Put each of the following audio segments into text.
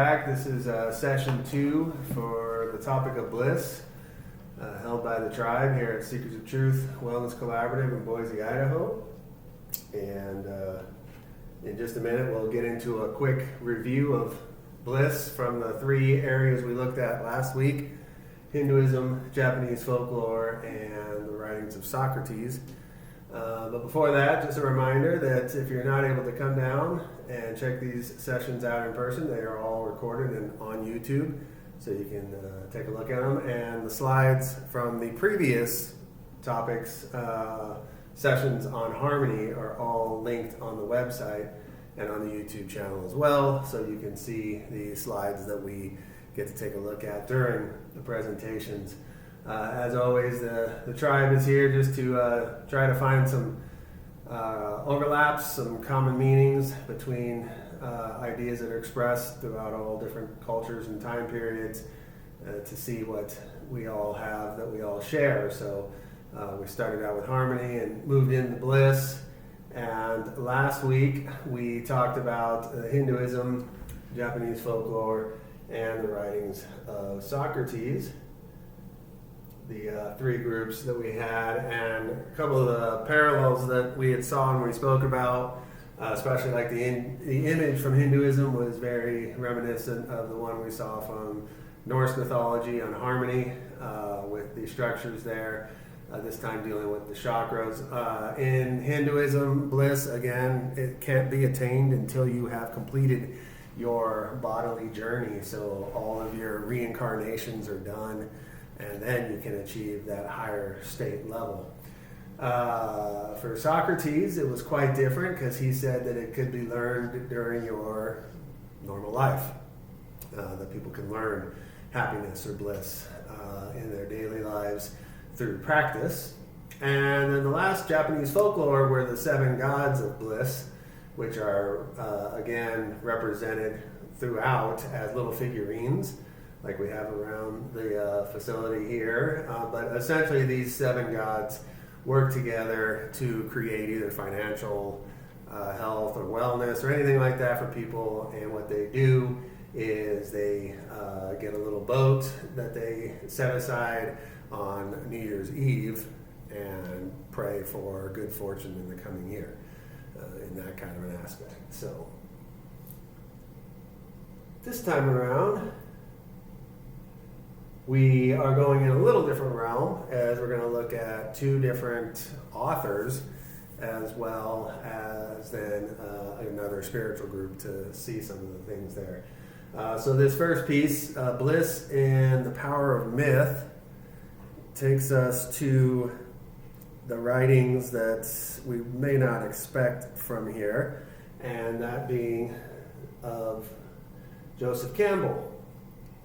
back. This is session 2 for the topic of bliss, held by the tribe here at Seekers of Truth Wellness Collaborative in Boise, Idaho. And in just a minute, we'll get into a quick review of bliss from the 3 areas we looked at last week: Hinduism, Japanese folklore, and the writings of Socrates. But before that, just a reminder that if you're not able to come down and check these sessions out in person, they are all recorded and on YouTube, so you can take a look at them. And the slides from the previous topics, sessions on harmony, are all linked on the website and on the YouTube channel as well, so you can see the slides that we get to take a look at during the presentations. As always, the tribe is here just to try to find some overlaps, some common meanings between ideas that are expressed throughout all different cultures and time periods, to see what we all have that we all share. So we started out with harmony and moved into bliss. And last week we talked about Hinduism, Japanese folklore, and the writings of Socrates. The 3 groups that we had, and a couple of the parallels that we had saw and we spoke about, especially like the image from Hinduism was very reminiscent of the one we saw from Norse mythology on harmony, with the structures there, this time dealing with the chakras. In Hinduism, bliss, again, it can't be attained until you have completed your bodily journey, so all of your reincarnations are done, and then you can achieve that higher state level. For Socrates, it was quite different, because he said that it could be learned during your normal life, that people can learn happiness or bliss in their daily lives through practice. And then the last, Japanese folklore, were the 7 gods of bliss, which are again represented throughout as little figurines, like we have around the facility here. But essentially these 7 gods work together to create either financial health or wellness or anything like that for people. And what they do is they get a little boat that they set aside on New Year's Eve and pray for good fortune in the coming year, in that kind of an aspect. So this time around, we are going in a little different realm, as we're going to look at 2 different authors, as well as then another spiritual group to see some of the things there. So this first piece, Bliss in the Power of Myth, takes us to the writings that we may not expect from here, and that being of Joseph Campbell,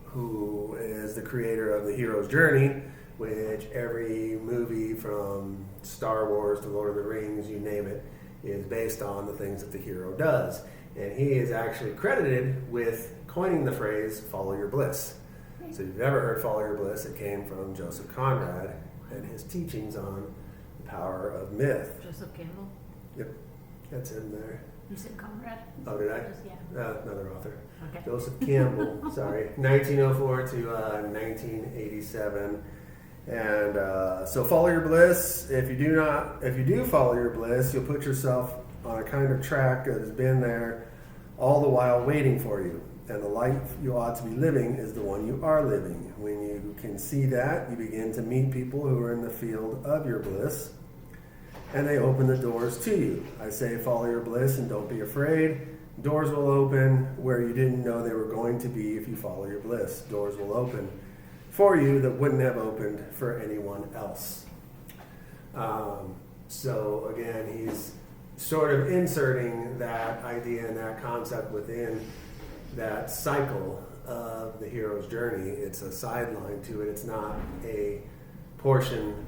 who is the creator of The Hero's Journey, which every movie from Star Wars to Lord of the Rings, you name it, is based on the things that the hero does. And he is actually credited with coining the phrase, follow your bliss. So if you've ever heard follow your bliss, it came from Joseph Conrad and his teachings on the power of myth. Joseph Campbell? Yep, that's him there. You said Conrad? Oh, did I? Yeah. Another author. Okay. Joseph Campbell, sorry, 1904 to 1987. And so follow your bliss. If you do follow your bliss, you'll put yourself on a kind of track that has been there all the while waiting for you. And the life you ought to be living is the one you are living. When you can see that, you begin to meet people who are in the field of your bliss, and they open the doors to you. I say follow your bliss and don't be afraid. Doors will open where you didn't know they were going to be if you follow your bliss. Doors will open for you that wouldn't have opened for anyone else. So again, he's sort of inserting that idea and that concept within that cycle of the hero's journey. It's a sideline to it. It's not a portion,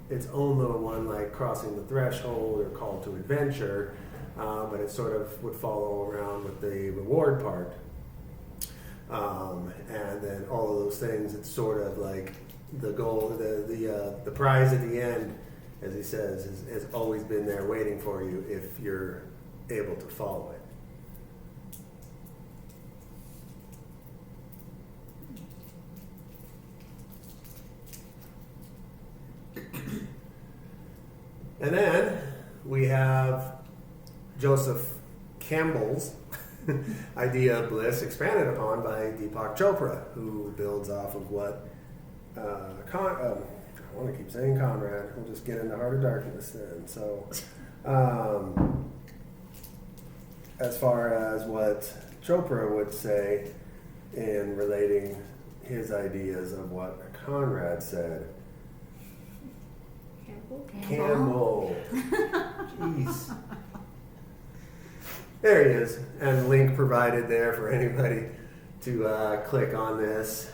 its own little one, like crossing the threshold or call to adventure, but it sort of would follow around with the reward part. And then all of those things, it's sort of like the goal, the prize at the end, as he says, has always been there waiting for you if you're able to follow it. And then we have Joseph Campbell's idea of bliss expanded upon by Deepak Chopra, who builds off of what I want to keep saying Conrad. We'll just get into Heart of Darkness then. So, as far as what Chopra would say in relating his ideas of what Conrad said. Campbell. Jeez. There he is, and link provided there for anybody to click on this.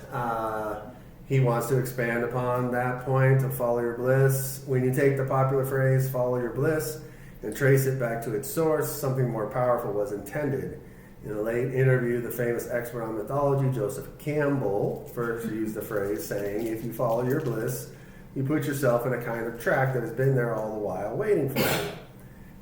He wants to expand upon that point of follow your bliss. When you take the popular phrase, follow your bliss, and trace it back to its source, something more powerful was intended. In a late interview, the famous expert on mythology, Joseph Campbell, first used the phrase saying, if you follow your bliss, you put yourself in a kind of track that has been there all the while waiting for you.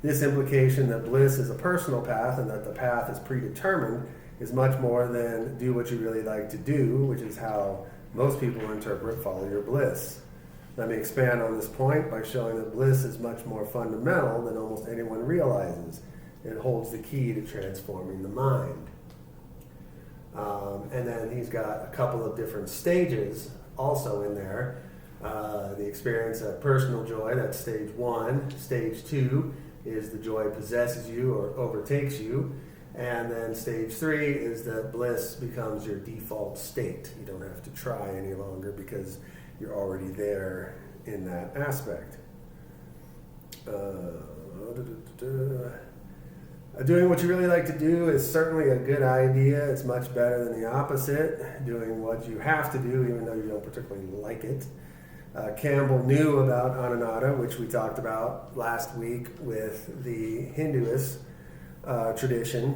This implication that bliss is a personal path and that the path is predetermined is much more than do what you really like to do, which is how most people interpret follow your bliss. Let me expand on this point by showing that bliss is much more fundamental than almost anyone realizes. It holds the key to transforming the mind. And then he's got a couple of different stages also in there. The experience of personal joy, that's stage 1. Stage 2 is the joy possesses you or overtakes you. And then stage 3 is that bliss becomes your default state. You don't have to try any longer because you're already there in that aspect. Doing what you really like to do is certainly a good idea. It's much better than the opposite, doing what you have to do even though you don't particularly like it. Campbell knew about Ananata, which we talked about last week with the Hinduist tradition,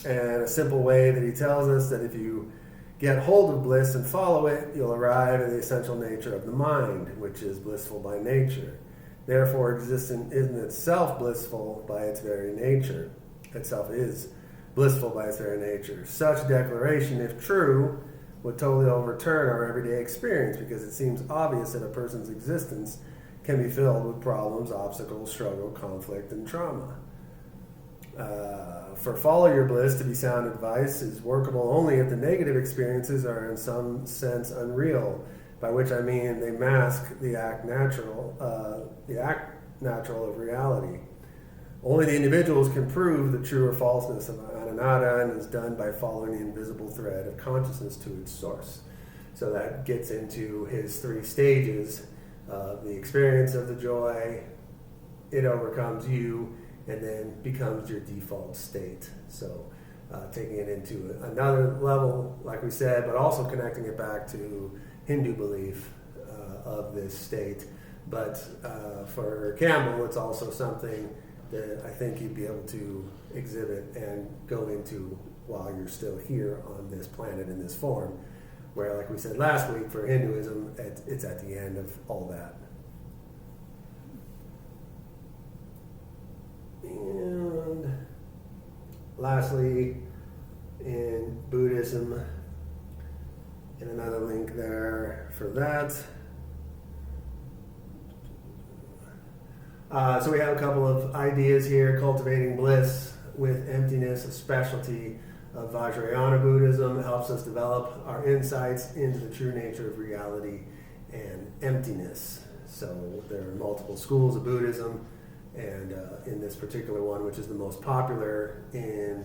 and a simple way that he tells us that if you get hold of bliss and follow it, you'll arrive at the essential nature of the mind, which is blissful by nature. Therefore, existence isn't itself blissful by its very nature. Itself is blissful by its very nature. Such declaration, if true, would totally overturn our everyday experience because it seems obvious that a person's existence can be filled with problems, obstacles, struggle, conflict, and trauma. For follow your bliss to be sound advice is workable only if the negative experiences are in some sense unreal, by which I mean they mask the act natural of reality. Only the individuals can prove the true or falseness of Ananata, and is done by following the invisible thread of consciousness to its source. So that gets into his 3 stages of the experience of the joy, it overcomes you, and then becomes your default state. So taking it into another level, like we said, but also connecting it back to Hindu belief of this state. But for Campbell, it's also something that I think you'd be able to exhibit and go into while you're still here on this planet in this form, where, like we said last week, for Hinduism, it's at the end of all that. And lastly, in Buddhism, and another link there for that. So we have a couple of ideas here. Cultivating bliss with emptiness, a specialty of Vajrayana Buddhism, helps us develop our insights into the true nature of reality and emptiness. So there are multiple schools of Buddhism, and in this particular one, which is the most popular in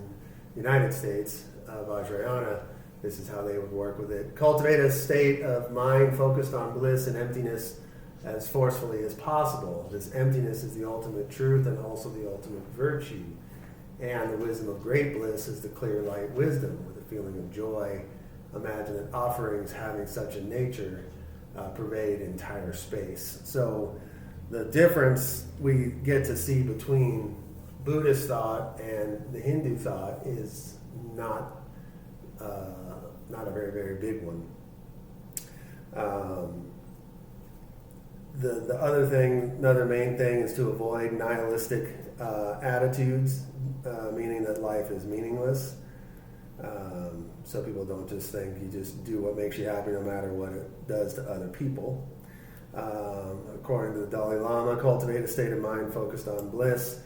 the United States, Vajrayana, this is how they would work with it. Cultivate a state of mind focused on bliss and emptiness as forcefully as possible. This emptiness is the ultimate truth and also the ultimate virtue. And the wisdom of great bliss is the clear light wisdom with a feeling of joy. Imagine that offerings having such a nature pervade entire space. So the difference we get to see between Buddhist thought and the Hindu thought is not a very, very big one. The other thing, another main thing, is to avoid nihilistic attitudes, meaning that life is meaningless. So people don't just think you just do what makes you happy no matter what it does to other people. According to the Dalai Lama, cultivate a state of mind focused on bliss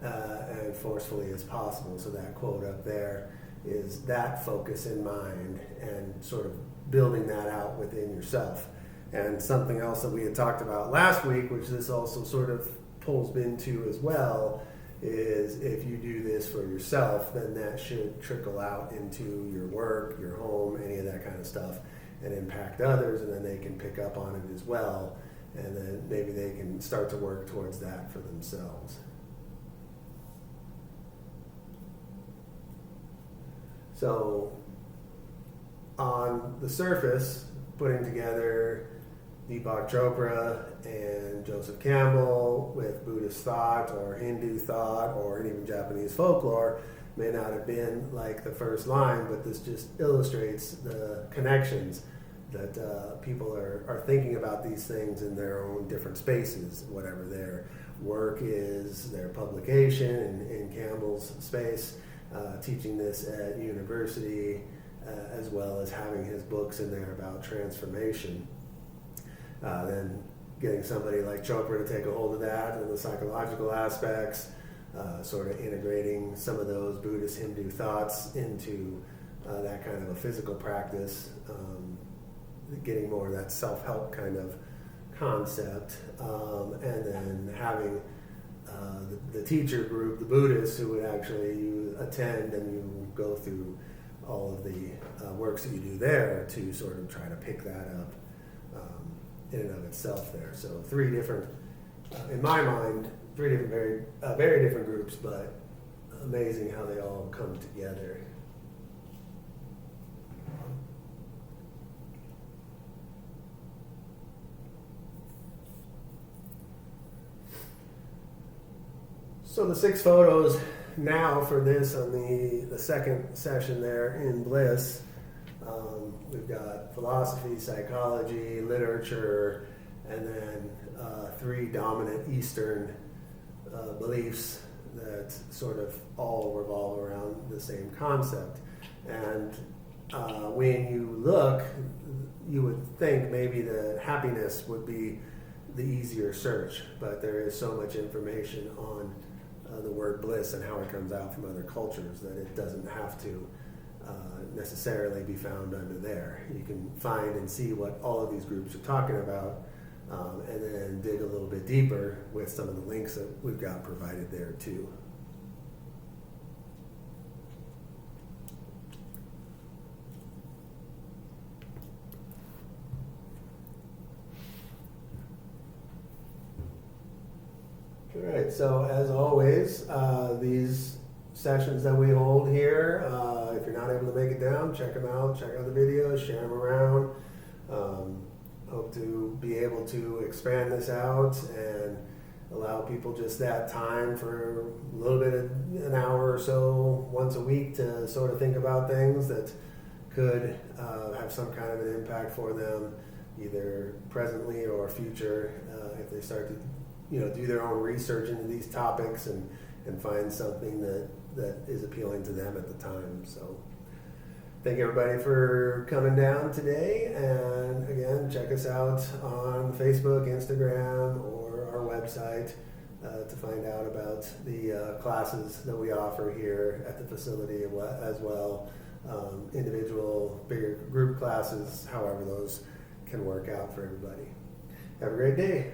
and forcefully as possible. So that quote up there is that focus in mind and sort of building that out within yourself. And something else that we had talked about last week, which this also sort of pulls into as well, is if you do this for yourself, then that should trickle out into your work, your home, any of that kind of stuff, and impact others, and then they can pick up on it as well, and then maybe they can start to work towards that for themselves. So on the surface, putting together Deepak Chopra and Joseph Campbell with Buddhist thought or Hindu thought or even Japanese folklore may not have been like the first line, but this just illustrates the connections that people are thinking about these things in their own different spaces, whatever their work is, their publication in Campbell's space, teaching this at university, as well as having his books in there about transformation. Then getting somebody like Chopra to take a hold of that and the psychological aspects, sort of integrating some of those Buddhist Hindu thoughts into that kind of a physical practice, getting more of that self-help kind of concept, and then having the teacher group, the Buddhists, who would actually you attend and you go through all of the works that you do there to sort of try to pick that up in and of itself there. So three different, in my mind, three different very different groups, but amazing how they all come together. So the 6 photos now for this on the second session there in Bliss, we've got philosophy, psychology, literature, and then 3 dominant Eastern beliefs that sort of all revolve around the same concept. And when you look, you would think maybe that happiness would be the easier search, but there is so much information on the word bliss and how it comes out from other cultures that it doesn't have to necessarily be found under there. You can find and see what all of these groups are talking about, and then dig a little bit deeper with some of the links that we've got provided there too. All right, so as always, these sessions that we hold here, if you're not able to make it down, check them out, check out the videos, share them around. Hope to be able to expand this out and allow people just that time for a little bit of an hour or so once a week to sort of think about things that could have some kind of an impact for them, either presently or future, if they start to do their own research into these topics and find something that is appealing to them at the time. So thank everybody for coming down today, and again, check us out on Facebook, Instagram, or our website to find out about the classes that we offer here at the facility as well. Individual, bigger group classes, however those can work out for everybody. Have a great day.